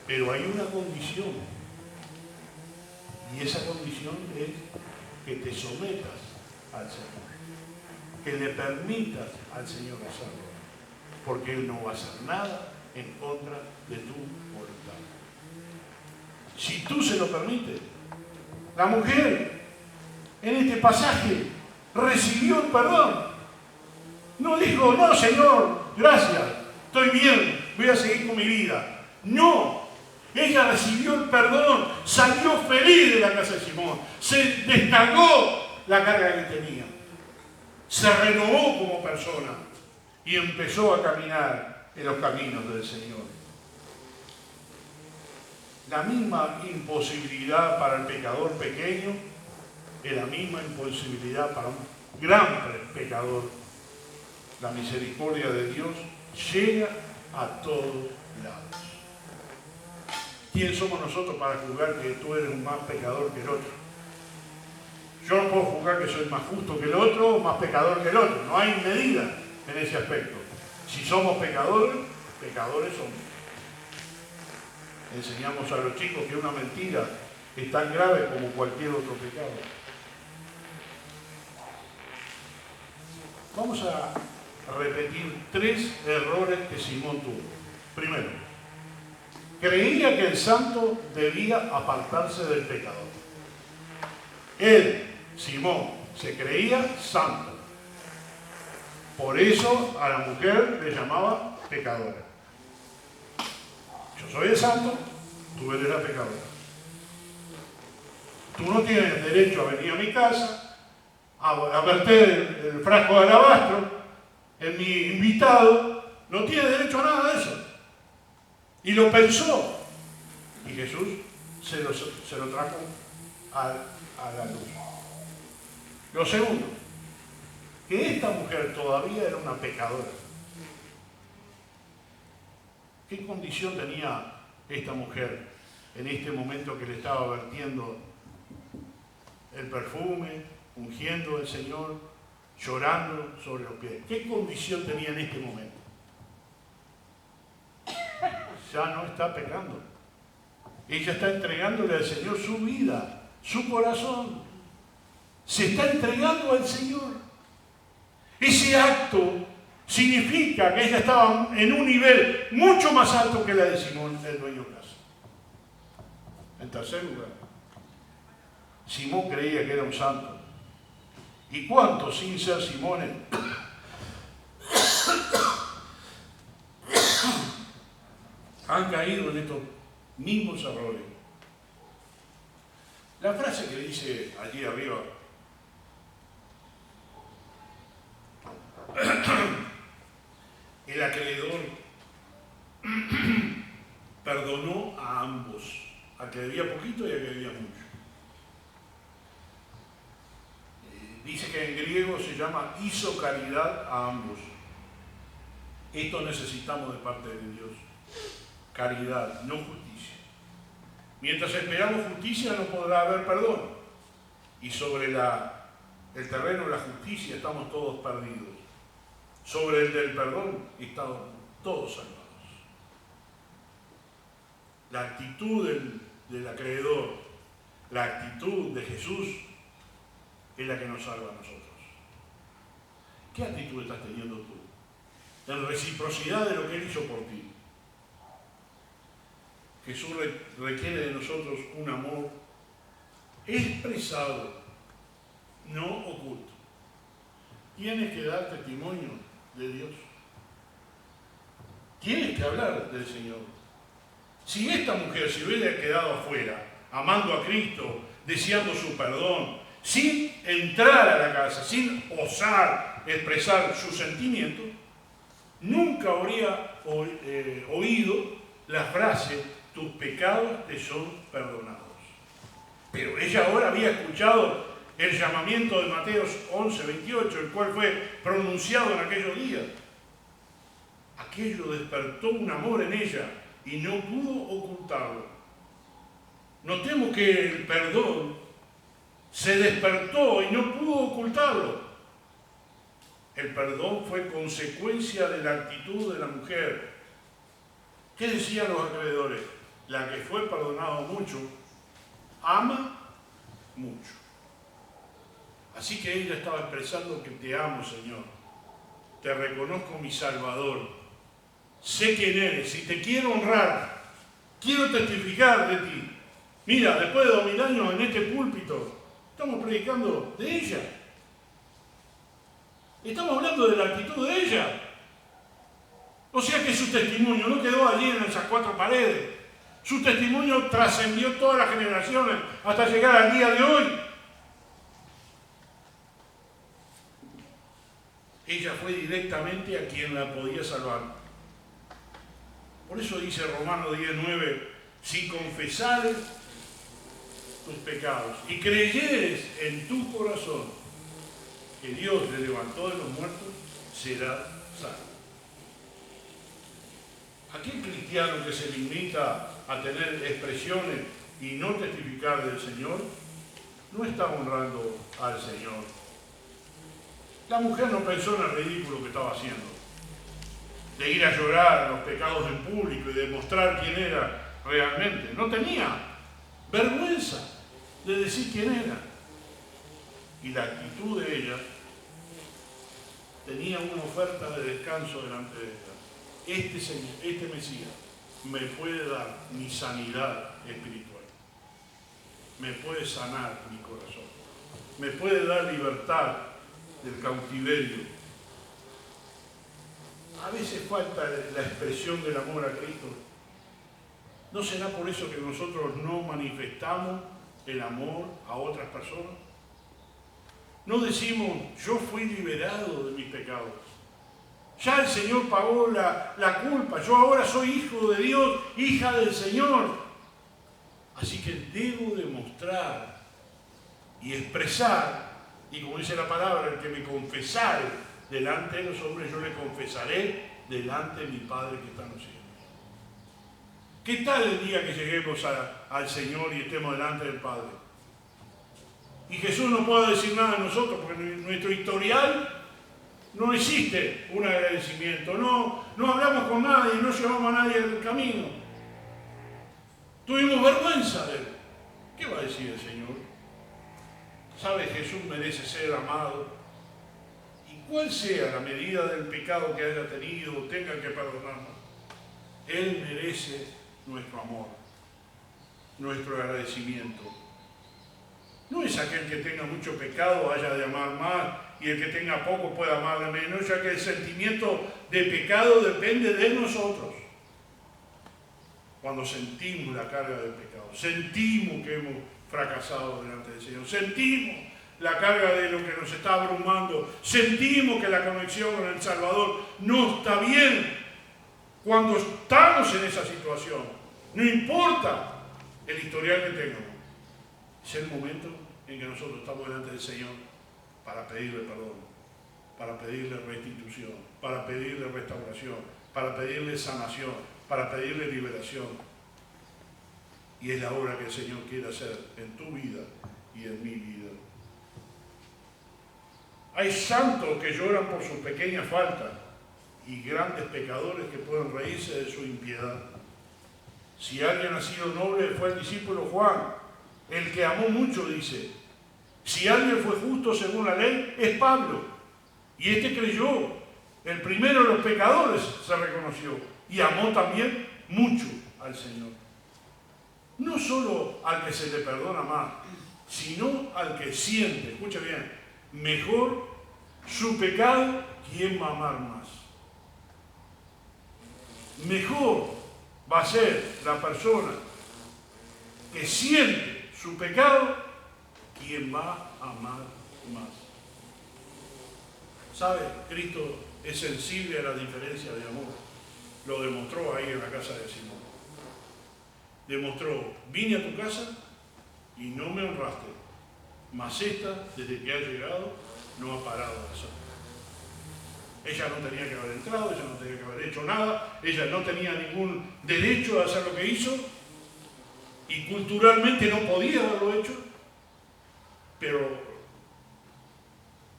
Pero hay una condición. Y esa condición es que te sometas al Señor. Que le permitas al Señor hacerlo. Porque Él no va a hacer nada en contra de tu voluntad. Si tú se lo permites, la mujer en este pasaje recibió el perdón. No dijo, no Señor, gracias, estoy bien, voy a seguir con mi vida. No, ella recibió el perdón, salió feliz de la casa de Simón, se descargó la carga que tenía, se renovó como persona y empezó a caminar en los caminos del Señor. La misma imposibilidad para el pecador pequeño es la misma imposibilidad para un gran pecador. La misericordia de Dios llega a todos lados. ¿Quién somos nosotros para juzgar que tú eres un más pecador que el otro? Yo no puedo juzgar que soy más justo que el otro o más pecador que el otro. No hay medida en ese aspecto. Si somos pecadores, pecadores somos. Enseñamos a los chicos que una mentira es tan grave como cualquier otro pecado. Vamos a repetir 3 errores que Simón tuvo. Primero, creía que el santo debía apartarse del pecador. Él, Simón, se creía santo. Por eso a la mujer le llamaba pecadora. Yo soy el santo, tú eres la pecadora. Tú no tienes derecho a venir a mi casa, a verter el frasco de alabastro en mi invitado, no tienes derecho a nada de eso. Y lo pensó. Y Jesús se lo trajo a la luz. Lo segundo, que esta mujer todavía era una pecadora. ¿Qué condición tenía esta mujer en este momento que le estaba vertiendo el perfume, ungiendo al Señor, llorando sobre los pies? ¿Qué condición tenía en este momento? Ya no está pecando. Ella está entregándole al Señor su vida, su corazón. Se está entregando al Señor. Ese acto significa que ella estaba en un nivel mucho más alto que la de Simón, el dueño de casa. En tercer lugar, Simón creía que era un santo. ¿Y cuántos sin ser Simones han caído en estos mismos errores? La frase que dice allí arriba, el acreedor perdonó a ambos, al que debía poquito y al que debía mucho. Dice que en griego se llama hizo caridad a ambos. Esto necesitamos de parte de Dios. Caridad, no justicia. Mientras esperamos justicia no podrá haber perdón. Y sobre el terreno de la justicia estamos todos perdidos. Sobre el del perdón estamos todos salvados. La actitud del acreedor, la actitud de Jesús es la que nos salva a nosotros. ¿Qué actitud estás teniendo tú? En reciprocidad de lo que Él hizo por ti. Jesús requiere de nosotros un amor expresado, no oculto. Tienes que dar testimonio de Dios. Tienes que hablar del Señor. Si esta mujer se hubiera quedado afuera, amando a Cristo, deseando su perdón, sin entrar a la casa, sin osar expresar sus sentimientos, nunca habría oído la frase: tus pecados te son perdonados. Pero ella ahora había escuchado el llamamiento de Mateo 11:28, el cual fue pronunciado en aquellos días. Aquello despertó un amor en ella y no pudo ocultarlo. Notemos que el perdón se despertó y no pudo ocultarlo. El perdón fue consecuencia de la actitud de la mujer. ¿Qué decían los acreedores? La que fue perdonado mucho, ama mucho. Así que ella estaba expresando que te amo, Señor. Te reconozco mi Salvador. Sé quién eres y te quiero honrar. Quiero testificar de ti. Mira, después de 2000 años en este púlpito, estamos predicando de ella. Estamos hablando de la actitud de ella. O sea que su testimonio no quedó allí en esas 4 paredes. Su testimonio trascendió todas las generaciones hasta llegar al día de hoy. Ella fue directamente a quien la podía salvar. Por eso dice Romanos 10:9, si confesares tus pecados y creyeres en tu corazón que Dios le levantó de los muertos, serás salvo. Aquel cristiano que se limita a tener expresiones y no testificar del Señor, no está honrando al Señor. La mujer no pensó en el ridículo que estaba haciendo, de ir a llorar los pecados en público y demostrar quién era realmente. No tenía vergüenza de decir quién era. Y la actitud de ella tenía una oferta de descanso delante de ella. Este Señor, este Mesías, me puede dar mi sanidad espiritual. Me puede sanar mi corazón. Me puede dar libertad del cautiverio. A veces falta la expresión del amor a Cristo. ¿No será por eso que nosotros no manifestamos el amor a otras personas? No decimos, yo fui liberado de mis pecados. Ya el Señor pagó la culpa. Yo ahora soy hijo de Dios, hija del Señor. Así que debo demostrar y expresar, y como dice la palabra, el que me confesare delante de los hombres, yo le confesaré delante de mi Padre que está en los cielos. ¿Qué tal el día que lleguemos al Señor y estemos delante del Padre? Y Jesús no pueda decir nada de nosotros, porque en nuestro historial no existe un agradecimiento, no hablamos con nadie, no llevamos a nadie del camino. Tuvimos vergüenza de Él. ¿Qué va a decir el Señor? ¿Sabe? Jesús merece ser amado. Y cuál sea la medida del pecado que haya tenido o tenga que perdonarnos, Él merece nuestro amor, nuestro agradecimiento. No es aquel que tenga mucho pecado haya de amar más y el que tenga poco pueda amarle menos, ya que el sentimiento de pecado depende de nosotros. Cuando sentimos la carga del pecado, sentimos que hemos fracasado delante del Señor, sentimos la carga de lo que nos está abrumando, sentimos que la conexión con el Salvador no está bien. Cuando estamos en esa situación, no importa el historial que tengamos, es el momento en que nosotros estamos delante del Señor para pedirle perdón, para pedirle restitución, para pedirle restauración, para pedirle sanación, para pedirle liberación. Y es la obra que el Señor quiere hacer en tu vida y en mi vida. Hay santos que lloran por sus pequeñas faltas y grandes pecadores que pueden reírse de su impiedad. Si alguien ha sido noble, fue el discípulo Juan, El que amó mucho, dice. Si alguien fue justo según la ley, es Pablo. Y este creyó. El primero de los pecadores se reconoció. Y amó también mucho al Señor. No solo al que se le perdona más, sino al que siente, escucha bien, mejor su pecado, ¿quién va a amar más? Mejor va a ser la persona que siente su pecado, ¿quién va a amar más? ¿Sabe? Cristo es sensible a la diferencia de amor. Lo demostró ahí en la casa de Simón. Demostró, vine a tu casa y no me honraste, mas esta, desde que ha llegado, no ha parado de hacerlo. Ella no tenía que haber entrado, ella no tenía que haber hecho nada, ella no tenía ningún derecho a hacer lo que hizo y culturalmente no podía haberlo hecho, pero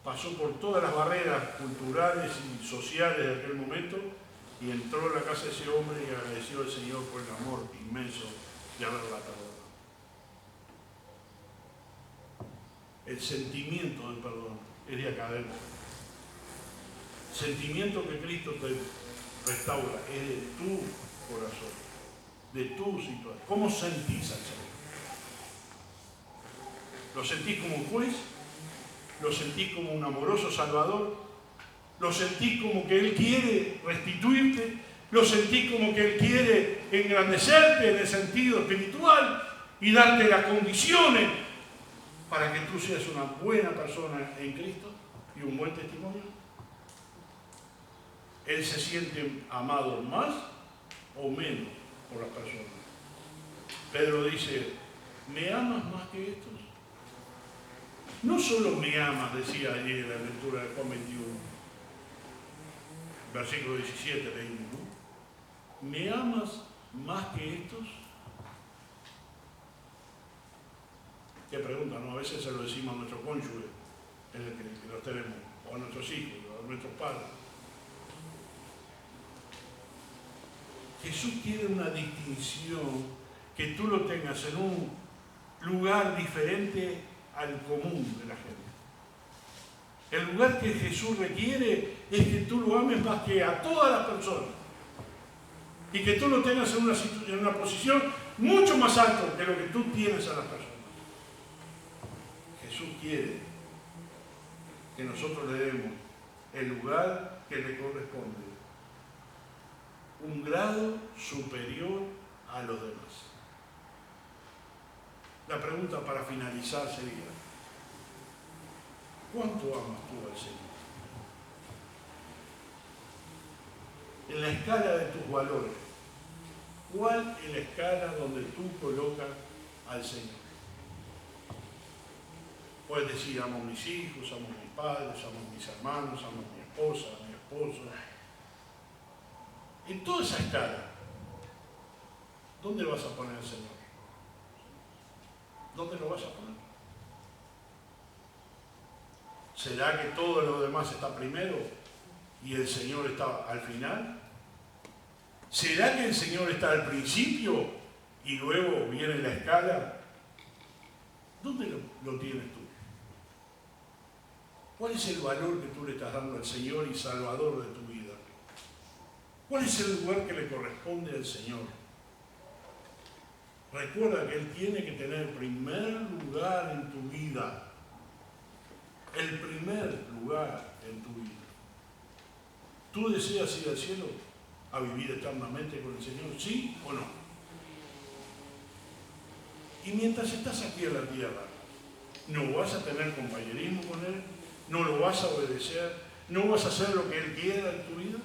pasó por todas las barreras culturales y sociales de aquel momento y entró en la casa de ese hombre y agradeció al Señor por el amor inmenso de haberla perdonado. El sentimiento del perdón es de acá adentro. El sentimiento que Cristo te restaura es de tu corazón, de tu situación. ¿Cómo sentís al Señor? ¿Lo sentís como un juez? ¿Lo sentís como un amoroso Salvador? ¿Lo sentís como que Él quiere restituirte? ¿Lo sentís como que Él quiere engrandecerte en el sentido espiritual y darte las condiciones para que tú seas una buena persona en Cristo y un buen testimonio? Él se siente amado más o menos por las personas. Pedro dice, ¿me amas más que estos? No solo me amas, decía ayer en la lectura de Juan 21, versículo 17 leímos, ¿no? ¿Me amas más que estos? Qué pregunta, ¿no? A veces se lo decimos a nuestro cónyuge, en el que los tenemos, o a nuestros hijos, o a nuestros padres. Jesús quiere una distinción, que tú lo tengas en un lugar diferente al común de la gente. El lugar que Jesús requiere es que tú lo ames más que a todas las personas y que tú lo tengas en una posición mucho más alta que lo que tú tienes a las personas. Jesús quiere que nosotros le demos el lugar que le corresponde, un grado superior a los demás. La pregunta para finalizar sería, ¿cuánto amas tú al Señor? En la escala de tus valores, ¿cuál es la escala donde tú colocas al Señor? Puedes decir, amo a mis hijos, amo a mis padres, amo a mis hermanos, amo a mi esposa, a mi esposo. En toda esa escala, ¿dónde vas a poner al Señor? ¿Dónde lo vas a poner? ¿Será que todo lo demás está primero y el Señor está al final? ¿Será que el Señor está al principio y luego viene la escala? ¿Dónde lo tienes tú? ¿Cuál es el valor que tú le estás dando al Señor y Salvador de tu vida? ¿Cuál es el lugar que le corresponde al Señor? Recuerda que Él tiene que tener el primer lugar en tu vida. El primer lugar en tu vida. ¿Tú deseas ir al cielo a vivir eternamente con el Señor? ¿Sí o no? Y mientras estás aquí en la tierra, ¿no vas a tener compañerismo con Él? ¿No lo vas a obedecer? ¿No vas a hacer lo que Él quiera en tu vida?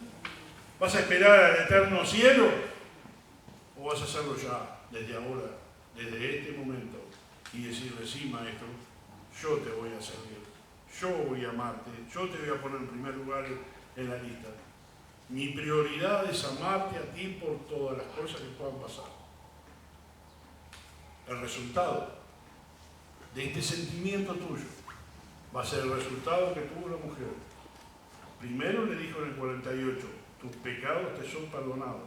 ¿Vas a esperar al eterno cielo? ¿O vas a hacerlo ya, desde ahora, desde este momento, y decirle, sí, maestro, yo te voy a servir, yo voy a amarte, yo te voy a poner en primer lugar en la lista? Mi prioridad es amarte a ti por todas las cosas que puedan pasar. El resultado de este sentimiento tuyo va a ser el resultado que tuvo la mujer. Primero le dijo en el 48, tus pecados te son perdonados.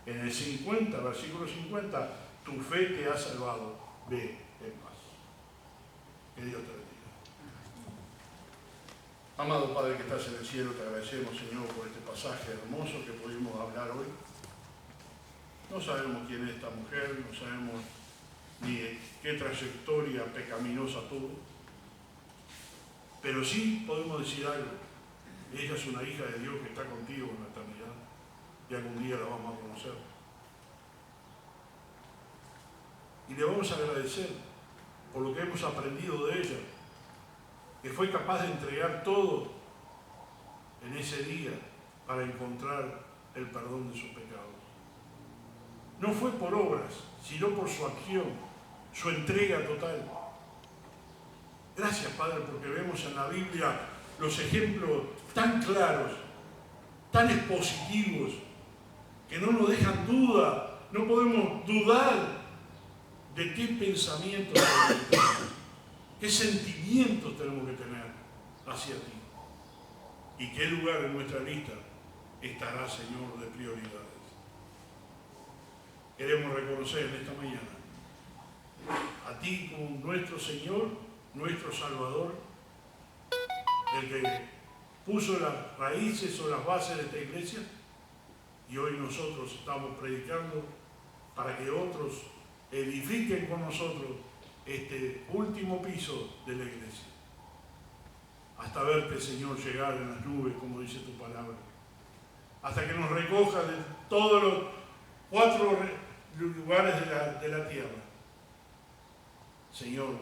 En el 50, versículo 50, tu fe te ha salvado. Ve en paz. Que Dios te bendiga. Amado Padre que estás en el cielo, te agradecemos, Señor, por este pasaje hermoso que pudimos hablar hoy. No sabemos quién es esta mujer, no sabemos ni qué trayectoria pecaminosa tuvo, pero sí podemos decir algo. Ella es una hija de Dios que está contigo en la eternidad y algún día la vamos a conocer. Y le vamos a agradecer por lo que hemos aprendido de ella, que fue capaz de entregar todo en ese día para encontrar el perdón de sus pecados. No fue por obras, sino por su acción, su entrega total. Gracias, Padre, porque vemos en la Biblia los ejemplos tan claros, tan expositivos, que no nos dejan duda, no podemos dudar de qué pensamientos tenemos que tener, qué sentimientos tenemos que tener hacia ti y qué lugar en nuestra lista estará, Señor, de prioridades. Queremos reconocer en esta mañana a ti como nuestro Señor, nuestro Salvador, el que puso las raíces o las bases de esta iglesia, y hoy nosotros estamos predicando para que otros edifiquen con nosotros este último piso de la iglesia, hasta verte, Señor, llegar en las nubes, como dice tu palabra, hasta que nos recojas de todos los 4 lugares de la tierra. Señor,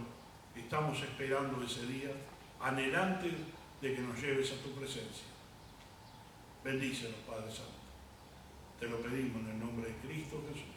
estamos esperando ese día, anhelantes de que nos lleves a tu presencia. Bendícenos, Padre Santo. Te lo pedimos en el nombre de Cristo Jesús.